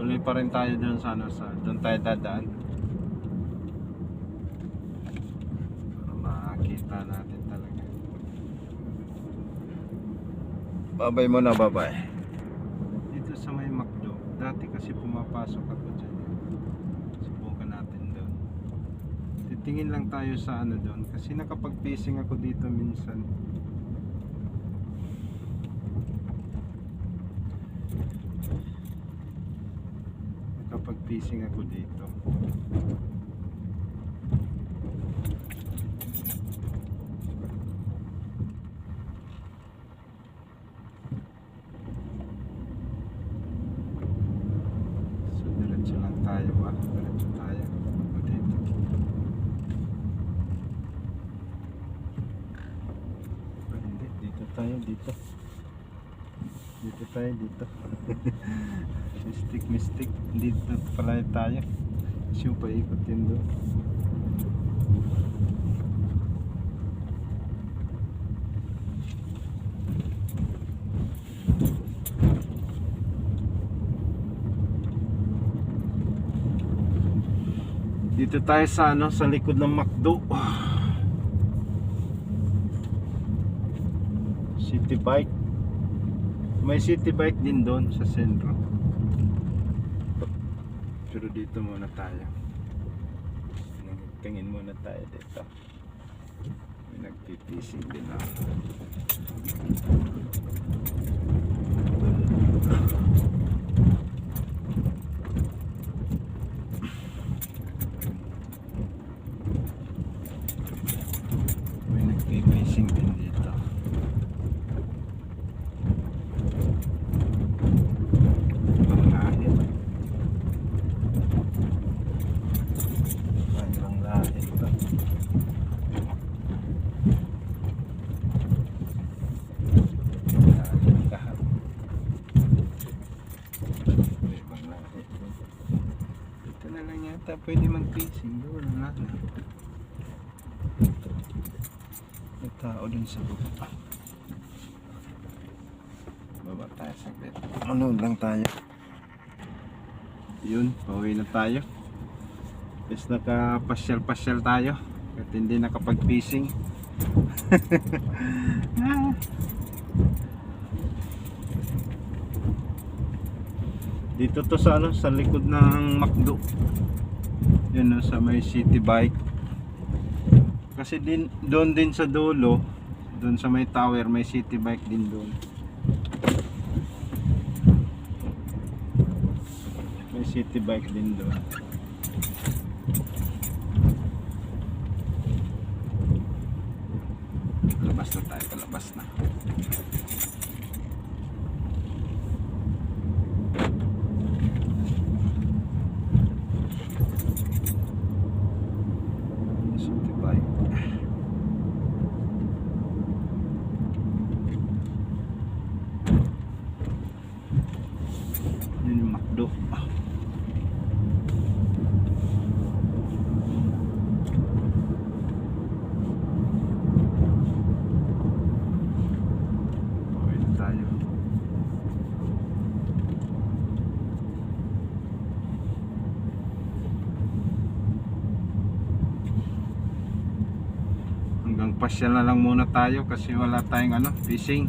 Tuloy pa rin tayo dun sa ano, dun tayo dadaan. Para makakita natin talaga. Babay mo na, babay. Dito sa may McDo. Dati kasi pumapasok ako dyan. Subukan natin doon. Titingin lang tayo sa ano doon. Kasi nakapag-pacing ako dito minsan. Nakapag-pacing ako dito. Diretso lang tayo ba? Diretso tayo. Dito. Hindi, dito tayo, dito. Dito tayo, dito. Mystic. Dito pala tayo. Siya pa ikutin doon. Dito tayo sa ano, sa likod ng McDo. City Bike. May City Bike din doon sa sentro. Pero dito muna tayo. Tingin muna tayo dito. May nagtitising din ako. Fishing din dito. Panglahit. Panglahit ba? Panglahit kahap. Panglahit. Ito na lang yata pwede mag-fishing. Doon na lang. May tao dun sa baba. Baba tayo saglit. Manood lang tayo. Yun, pauwi na tayo. Yes, nakapasyal-pasyal tayo. At hindi nakapag-fishing. Dito to sa ano, sa likod ng McDo. Yun, sa may City Bike. Kasi doon din sa dulo, doon sa may tower, may City Bike din doon. May City Bike din doon. Labas na tayo, palabas na. City Bike. Yun yung McDo. Pauwi na tayo. Hanggang pasyal na lang muna tayo kasi wala tayong ano, fishing.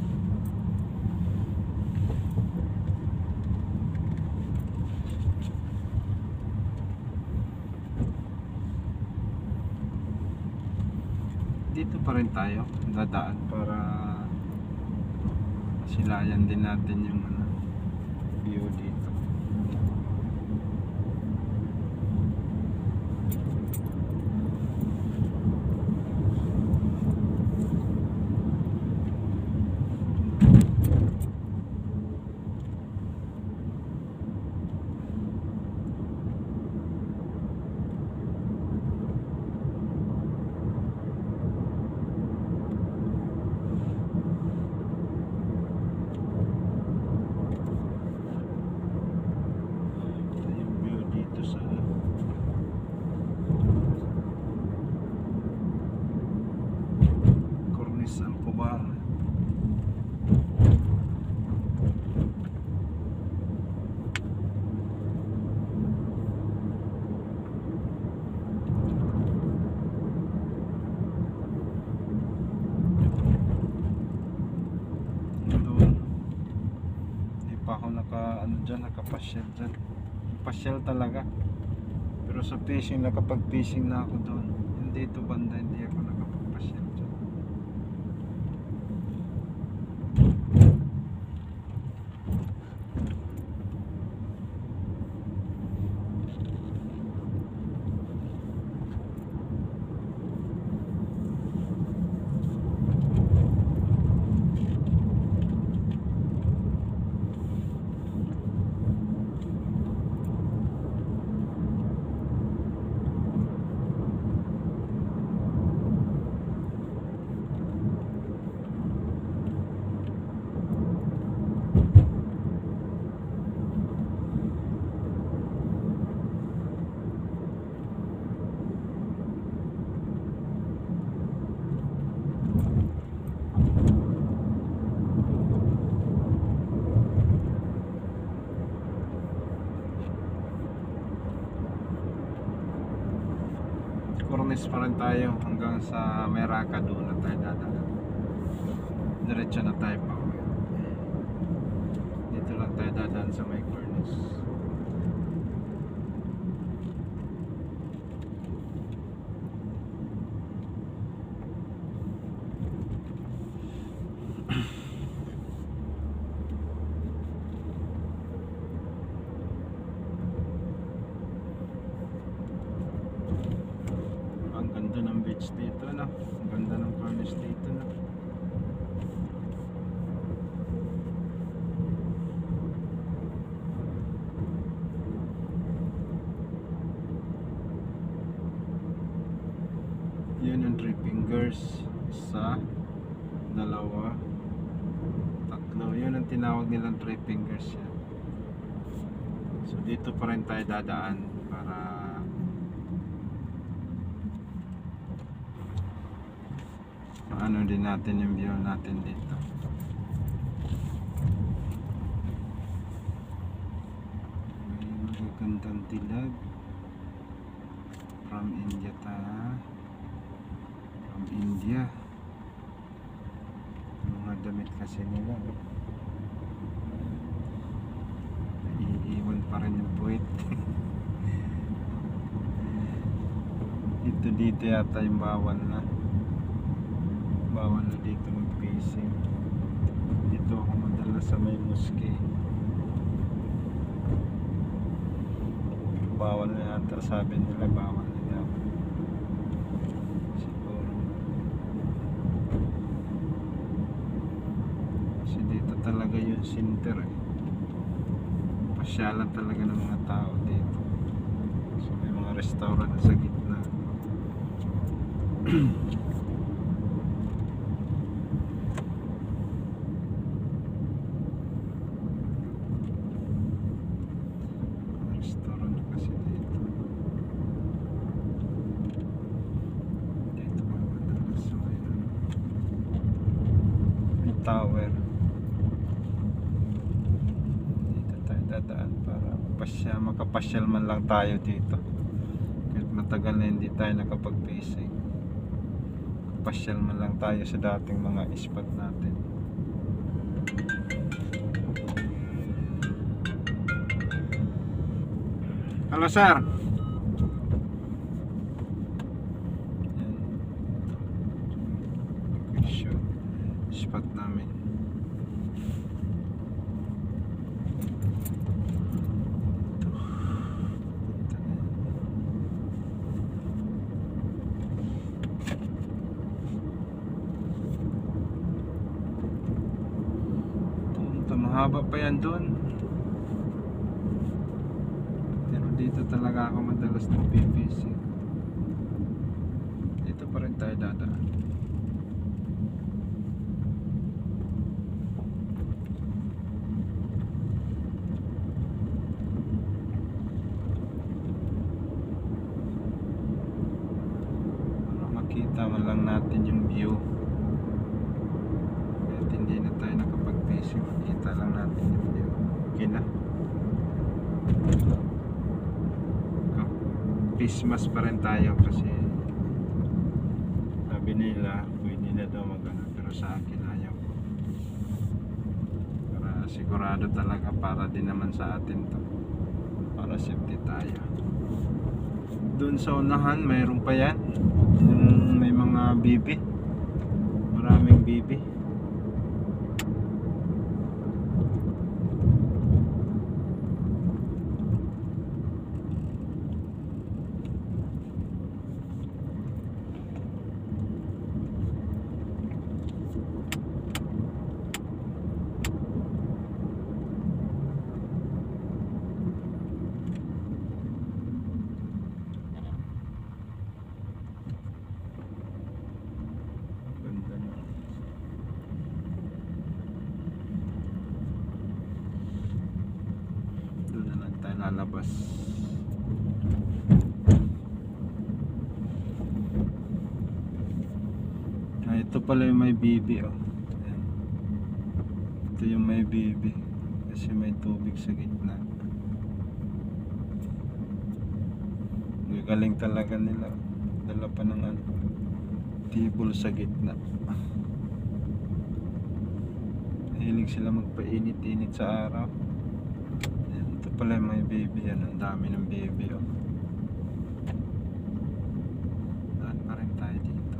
Dito pa rin tayo dadaan para silayan din natin yung ano, view dito. dyan, nakapasyal dyan. Pasyal talaga. Pero sa fishing, nakapag-fishing na ako doon. Hindi ito banda, hindi ako nakapagpasyal dyan. Cornice pa rin tayo hanggang sa Meraka, doon na tayo dadaan. Diretso na tayo pa uwi. Dito lang tayo dadaan sa may Cornice. Dito na, ang ganda ng Cornice dito na. Yun yung three fingers, isa, dalawa, tatlo. Yun ang tinawag nilang three fingers yan. So dito pa rin tayo dadaan para ano din natin yung view natin dito. May magagandang dilag. From India tayo. From India. Mga damit kasi nila. Naiiwan pa rin yung puwit. Dito yata yung bawal na. Bawal na dito mag-fishing. Dito ako madalas sa may mosque. Bawal na yata, sabi nila bawal na yata. Siguro. Kasi dito talaga yung center eh. Pasyalan talaga ng mga tao dito. So may mga restaurant sa gitna. Tower. Dito tayo dadaan para makapasyal man lang tayo dito. Kahit matagal na hindi tayo nakapag-fishing. Pasyal man lang tayo sa dating mga spot natin. Hello sir. Spot namin. Ito mahaba pa yan doon. Pero dito talaga ako madalas ng PPC. Dito pa rin tayo dadaan. Kita man lang natin yung view. Kahit hindi na tayo nakapag-fishing, makita lang natin yung view. Okay na. Christmas pa rin tayo kasi sabi nila pwede na daw magana, pero sa akin ayaw ko. Para sigurado talaga para din naman sa atin to, para safety tayo. Doon sa unahan mayroon pa yan, yung may mga bibi, maraming bibi. Ganda na. Doon na lang tayo lalabas. Ito pala yung may bibi, oh. Ayan. Ito yung may bibi kasi may tubig sa gitna. Galing talaga nila, dala pa ng tibol sa gitna. Hilig sila magpainit-init sa araw. Ayan. Ito pala yung may bibi, yan. Ang dami ng bibi, oh. Daan pa rin tayo dito.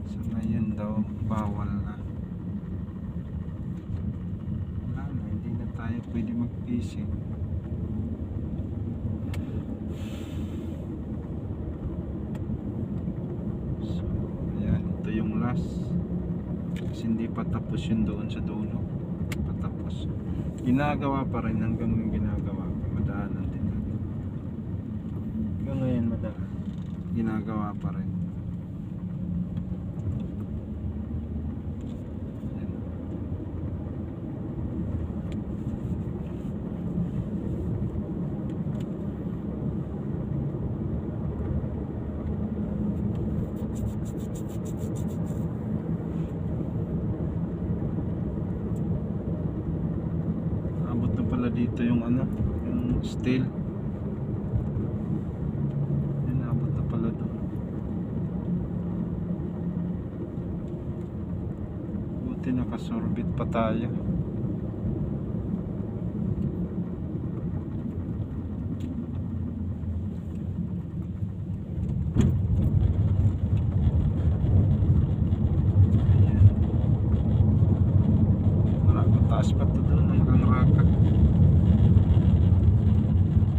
So ngayon daw bawal na. Wala na, hindi na tayo pwede mag-fishing. So ayan, ito yung last. Kasi hindi pa tapos yun doon sa dulo. Patapos. Ginagawa pa rin hanggang yung ginagawa. Madaanan din natin. Hanggang ngayon madaan. Ginagawa pa rin. Abot na pala dito yung yung steel. Yan, abot na pala doon. Buti nakasorbit pa tayo. Taas pa to doon hanggang Raka.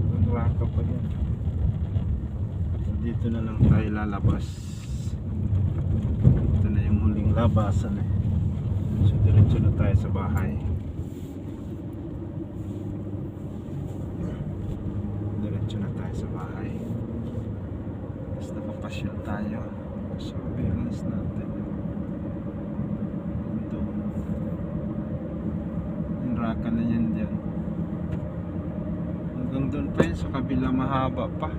Hanggang Raka pa yan. Dito na lang tayo lalabas. Ito na yung huling labasan eh. So diretso na tayo sa bahay. Diretso na tayo sa bahay. Tapos napapasyal tayo. Surveillance natin. Raka na yan dyan. Hanggang doon pa yun sa kabila, mahaba pa.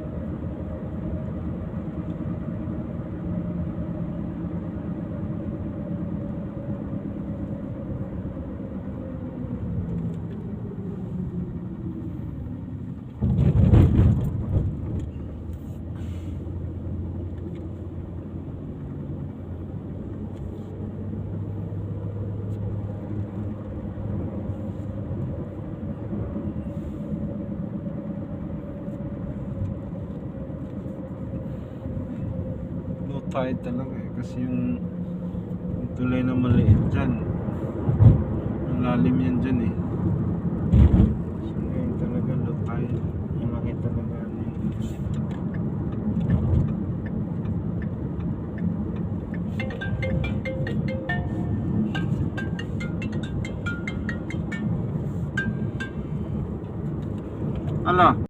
Tide talaga eh, kasi yung tulay na maliit dyan, ang lalim yan dyan eh. So ngayon talaga low tide, malaki talaga Ala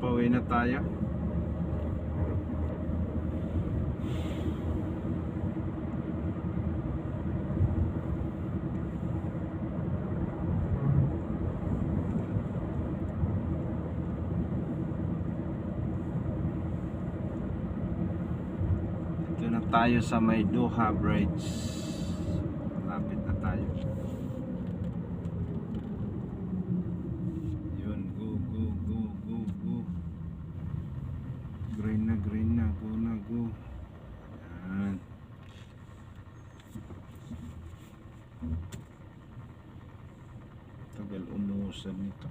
pauwi na tayo. Dito na tayo sa may Doha Bridge. Lapit na tayo. Yun, go, go, go, go, go. Green na, go na, go. Yan. Tagal umusan nito.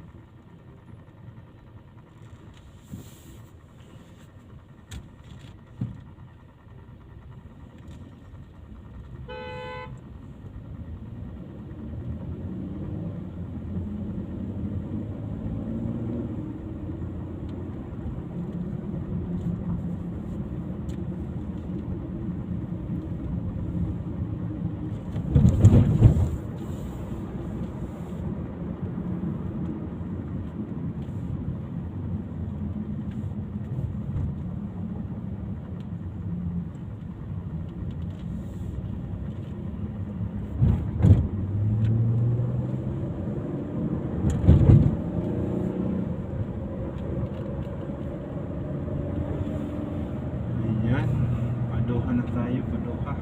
Ayan, Padoha na tayo, Padoha.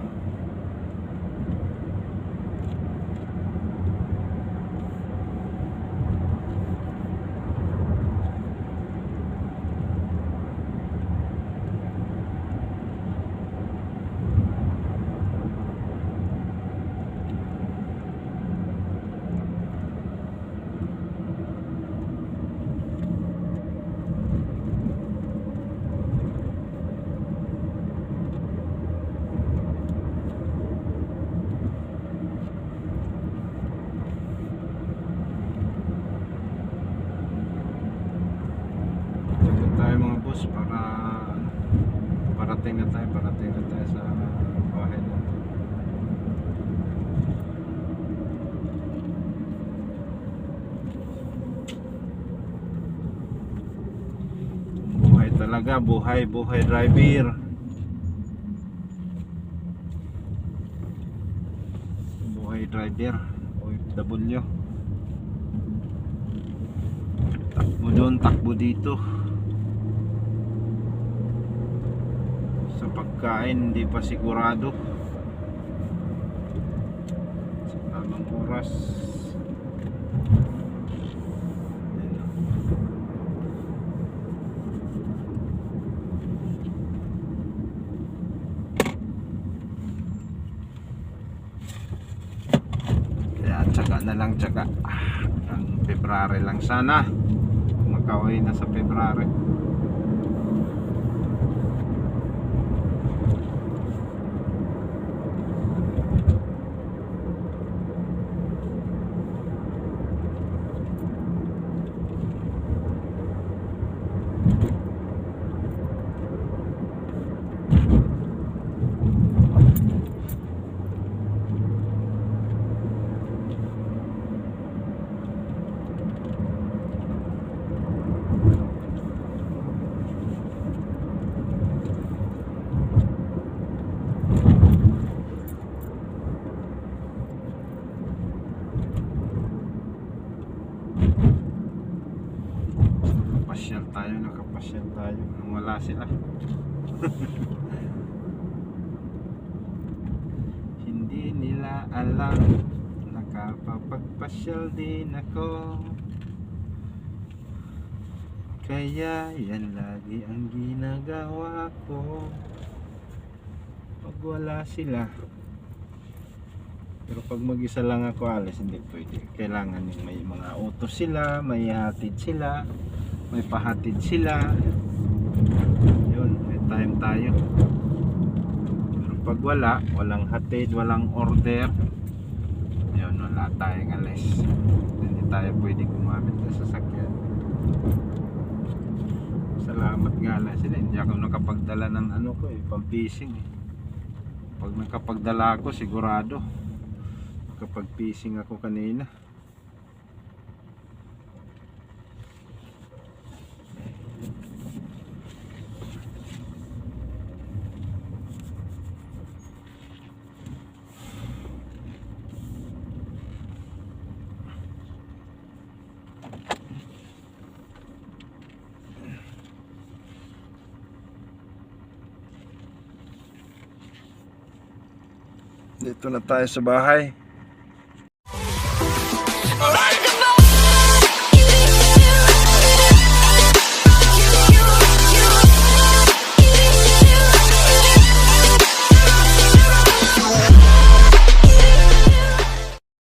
Tayo mga boss para parating na tayo sa bahay natin. Buhay talaga, buhay driver. Buhay driver, OFW. Takbo doon, takbo dito. Sa pagkain hindi pa sigurado sa tamang oras. Kaya tsaga na lang, tsaga. Ang February lang sana, makauwi na sa February. Nakapasyal tayo nang wala sila. Hindi nila alam, nakapagpasyal din ako. Kaya yan lagi ang ginagawa ko pag wala sila. Pero pag mag-isa lang ako alis, hindi pwede. Kailangan yung may mga utos sila, may hatid sila, may pahatid sila. Yun, may time tayo. Pero pag walang hatid, walang order, yun, wala tayong alis. Hindi tayo pwede gumamit ng sasakyan. Salamat nga lang sila, hindi ako nakapagdala ng ano ko pang-fishing Pag nakapagdala ako, sigurado nakapag-fishing ako kanina. Dito na tayo sa bahay. Alright!